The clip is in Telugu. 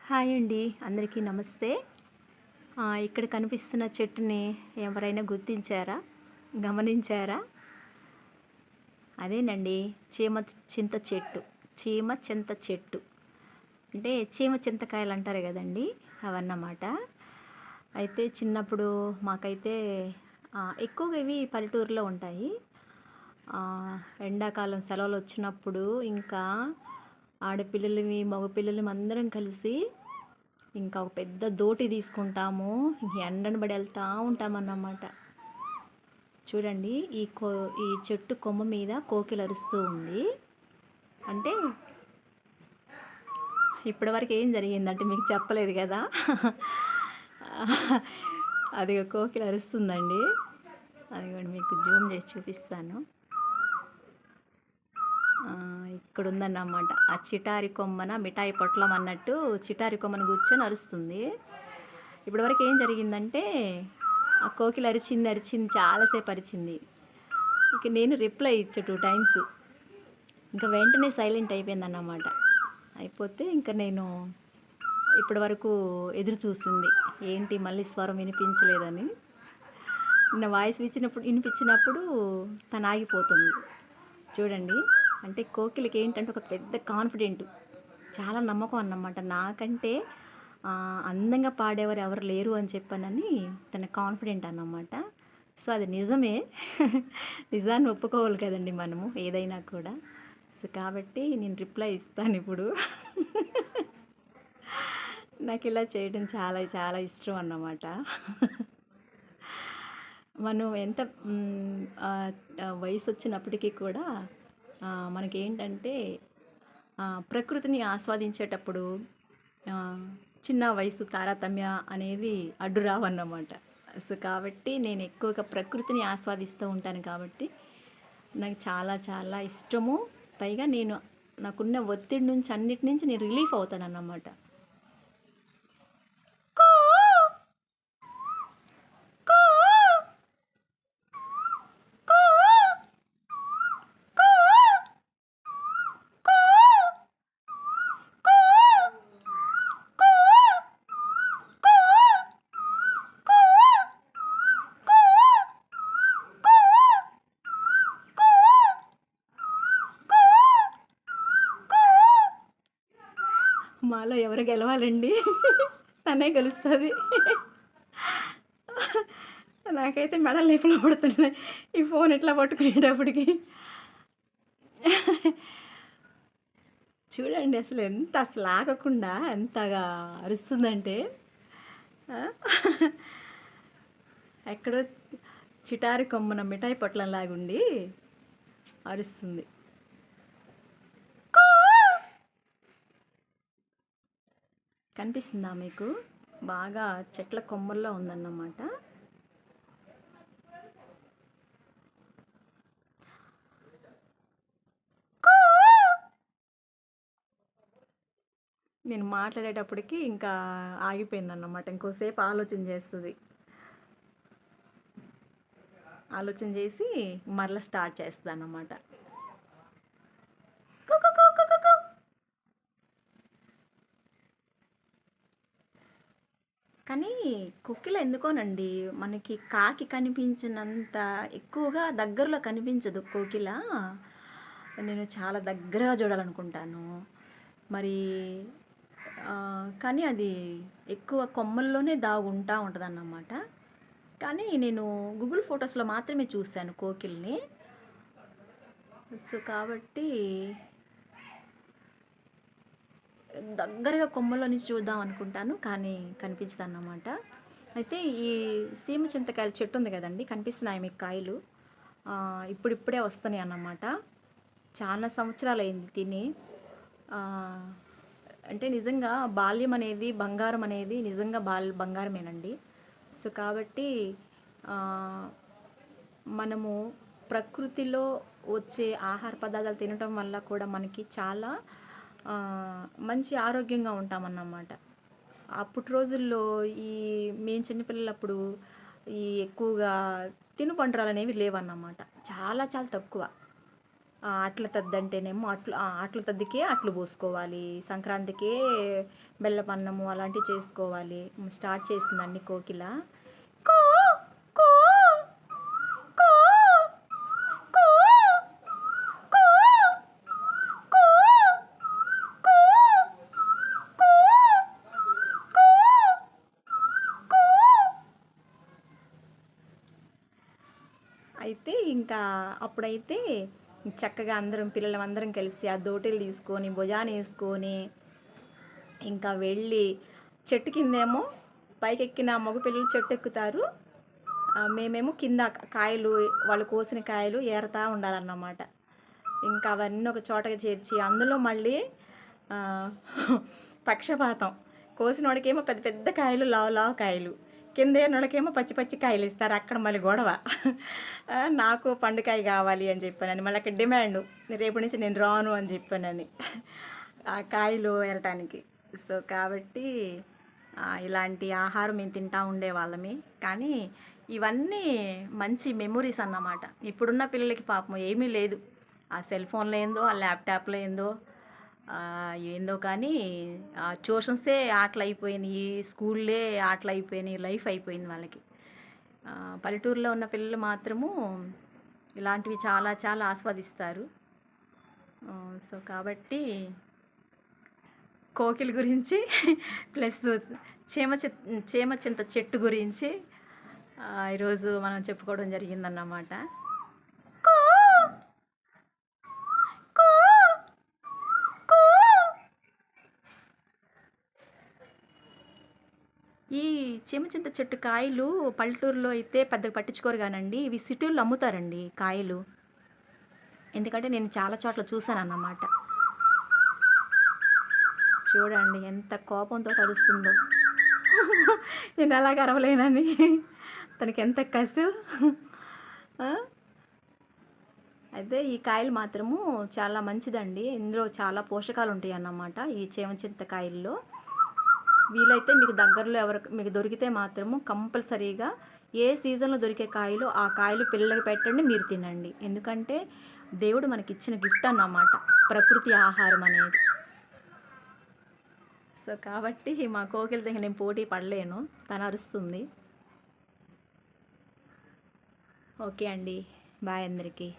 హాయ్ అండి, అందరికీ నమస్తే. ఇక్కడ కనిపిస్తున్న చెట్టుని ఎవరైనా గుర్తించారా? గమనించారా? అదేనండి, చీమ చింత చెట్టు. చీమ చింత చెట్టు అంటే చీమ చింతకాయలు అంటారు కదండి, అవన్నమాట. అయితే చిన్నప్పుడు మాకైతే ఎక్కువగా ఇవి పల్లెటూరులో ఉంటాయి. ఎండాకాలం సెలవులు వచ్చినప్పుడు ఇంకా ఆడపిల్లలమి మగపిల్లలమి అందరం కలిసి ఇంకా ఒక పెద్ద దోటి తీసుకుంటాము. ఎండను పడి వెళ్తూ ఉంటామన్నమాట. చూడండి, ఈ చెట్టు కొమ్మ మీద కోకిల అరుస్తూ ఉంది. అంటే ఇప్పటివరకు ఏం జరిగిందంటే మీకు చెప్పలేదు కదా. అది కోకిల అరుస్తుందండి. అది కూడా మీకు జూమ్ చేసి చూపిస్తాను. ఇక్కడ ఉందన్నమాట. ఆ చిటారి కొమ్మన మిఠాయి పొట్లం అన్నట్టు చిటారి కొమ్మను కూర్చొని అరుస్తుంది. ఇప్పటివరకు ఏం జరిగిందంటే ఆ కోకిల అరిచింది చాలాసేపు అరిచింది. ఇక నేను రిప్లై ఇచ్చా 2 టైమ్స్. ఇంకా వెంటనే సైలెంట్ అయిపోయిందన్నమాట. అయిపోతే ఇంకా నేను ఇప్పటి వరకు ఎదురు చూసింది, ఏంటి మళ్ళీ స్వరం వినిపించలేదని. నా వాయిస్ వినిపించినప్పుడు తను ఆగిపోతుంది. చూడండి, అంటే కోకిలకి ఏంటంటే ఒక పెద్ద కాన్ఫిడెంట్, చాలా నమ్మకం అన్నమాట. నాకంటే అందంగా పాడేవారు ఎవరు లేరు అని చెప్పానని తన కాన్ఫిడెంట్ అన్నమాట. సో అది నిజమే. నిజాన్ని ఒప్పుకోవాలి కదండి మనము ఏదైనా కూడా. సో కాబట్టి నేను రిప్లై ఇస్తాను ఇప్పుడు. నాకు ఇలా చేయడం చాలా చాలా ఇష్టం అన్నమాట. మనం ఎంత వయసు వచ్చినప్పటికీ కూడా మనకేంటంటే ప్రకృతిని ఆస్వాదించేటప్పుడు చిన్న వయసు తారతమ్య అనేది అడ్డు రావన్నమాట. సో కాబట్టి నేను ఎక్కువగా ప్రకృతిని ఆస్వాదిస్తూ ఉంటాను కాబట్టి నాకు చాలా చాలా ఇష్టము. పైగా నాకున్న ఒత్తిడి నుంచి అన్నిటి నుంచి నేను రిలీఫ్ అవుతాను అన్నమాట. మాలో ఎవరు గెలవాలండి? తనే గెలుస్తుంది. నాకైతే మెడలు నొప్పులు పడుతున్నాయి ఈ ఫోన్ ఇట్లా పట్టుకునేటప్పటికి. చూడండి, అసలు ఆగకుండా ఎంతగా అరుస్తుందంటే ఎక్కడో చిటారి కొమ్మన మిఠాయి పొట్లంలాగుండి అరుస్తుంది. కనిపిస్తుందా మీకు? బాగా చెట్ల కొమ్మల్లో ఉందన్నమాట. నేను మాట్లాడేటప్పటికి ఇంకా ఆగిపోయిందన్నమాట. ఇంకోసేపు ఆలోచన చేస్తుంది. ఆలోచన చేసి మరలా స్టార్ట్ చేస్తుంది అన్నమాట. కానీ కుక్కిల ఎందుకోనండి మనకి కాకి కనిపించినంత ఎక్కువగా దగ్గరలో కనిపించదు కోకిల. నేను చాలా దగ్గరగా చూడాలనుకుంటాను మరి. కానీ అది ఎక్కువ కొమ్మల్లోనే దాగుంటూ ఉంటుంది అన్నమాట. కానీ నేను గూగుల్ ఫొటోస్లో మాత్రమే చూశాను కోకిల్ని. సో కాబట్టి దగ్గరగా కొమ్మల్లో నుంచి చూద్దాం అనుకుంటాను, కానీ కనిపించదు అన్నమాట. అయితే ఈ సీమ చింతకాయల చెట్టు ఉంది కదండి, కనిపిస్తున్నాయి మీకు కాయలు. ఇప్పుడిప్పుడే వస్తున్నాయి అన్నమాట. చాలా సంవత్సరాలు అయింది తిని. అంటే నిజంగా బాల్యం అనేది, బంగారం అనేది నిజంగా బంగారమేనండి. సో కాబట్టి మనము ప్రకృతిలో వచ్చే ఆహార పదార్థాలు తినటం వల్ల కూడా మనకి చాలా మంచి ఆరోగ్యంగా ఉంటామన్నమాట. అప్పటి రోజుల్లో మేము చిన్నపిల్లలప్పుడు ఎక్కువగా తినుబండరాలు అనేవి లేవన్నమాట. చాలా చాలా తక్కువ. అట్ల తద్ది అంటేనేమో అట్ల తద్దికే అట్లు పోసుకోవాలి, సంక్రాంతికే బెల్లపన్నము అలాంటివి చేసుకోవాలి. స్టార్ట్ చేసిందండి కోకిల. కూ కూ కూ కూ కూ కూ కూ కూ కూ కూ. అయితే ఇంకా అప్పుడైతే చక్కగా అందరం పిల్లలందరం కలిసి ఆ దోటీలు తీసుకొని భుజాన వేసుకొని ఇంకా వెళ్ళి చెట్టు కిందేమో పైకెక్కిన మగ పిల్లలు చెట్టు ఎక్కుతారు, మేమేమో కింద కాయలు వాళ్ళు కోసిన కాయలు ఏరుతా ఉండాలన్నమాట. ఇంకా అవన్నీ ఒక చోటకి చేర్చి అందులో మళ్ళీ పక్షపాతం, కోసిన వాడికేమో పెద్ద పెద్ద కాయలు లావు లావు కాయలు, కింద ఏరినోళ్ళకేమో పచ్చి పచ్చి కాయలు ఇస్తారు. అక్కడ మళ్ళీ గొడవ, నాకు పండుకాయ కావాలి అని చెప్పానని మళ్ళీ అక్కడ డిమాండ్, రేపు నుంచి నేను రాను అని చెప్పానని ఆ కాయలు ఏరటానికి. సో కాబట్టి ఇలాంటి ఆహారం మేము తింటూ ఉండేవాళ్ళమే. కానీ ఇవన్నీ మంచి మెమొరీస్ అన్నమాట. ఇప్పుడున్న పిల్లలకి పాపం ఏమీ లేదు, ఆ సెల్ ఫోన్లో ఏందో, ఆ ల్యాప్టాప్లో ఏందో ఏందో, కానీ ట్యూషన్సే ఆటలు అయిపోయినాయి, స్కూల్లే ఆటలు అయిపోయినాయి, లైఫ్ అయిపోయింది వాళ్ళకి. పల్లెటూరులో ఉన్న పిల్లలు మాత్రము ఇలాంటివి చాలా చాలా ఆస్వాదిస్తారు. సో కాబట్టి కోకిల గురించి ప్లస్ చేమ చింత చెట్టు గురించి ఈరోజు మనం చెప్పుకోవడం జరిగిందన్నమాట. ఈ చేమచింత చెట్టు కాయలు పల్లెటూరులో అయితే పెద్దగా పట్టించుకోరు కానండి, ఇవి సిటీల్లో అమ్ముతారండి కాయలు. ఎందుకంటే నేను చాలా చోట్ల చూశాను అన్నమాట. చూడండి ఎంత కోపంతో అరుస్తుందో, నేను అలాగ అరవలేనని తనకి ఎంత కసు. అయితే ఈ కాయలు మాత్రము చాలా మంచిదండి, ఇందులో చాలా పోషకాలు ఉంటాయి అన్నమాట ఈ చేమచింత కాయల్లో. వీలైతే మీకు దగ్గరలో మీకు దొరికితే మాత్రము కంపల్సరీగా ఏ సీజన్లో దొరికే కాయలు ఆ కాయలు పిల్లలకి పెట్టండి, మీరు తినండి. ఎందుకంటే దేవుడు మనకి ఇచ్చిన గిఫ్ట్ అన్నమాట ప్రకృతి ఆహారం అనేది. సో కాబట్టి మా కోకిల దగ్గర నేను పోటీ పడలేను, తను అరుస్తుంది. ఓకే అండి, బాయ్ అందరికీ.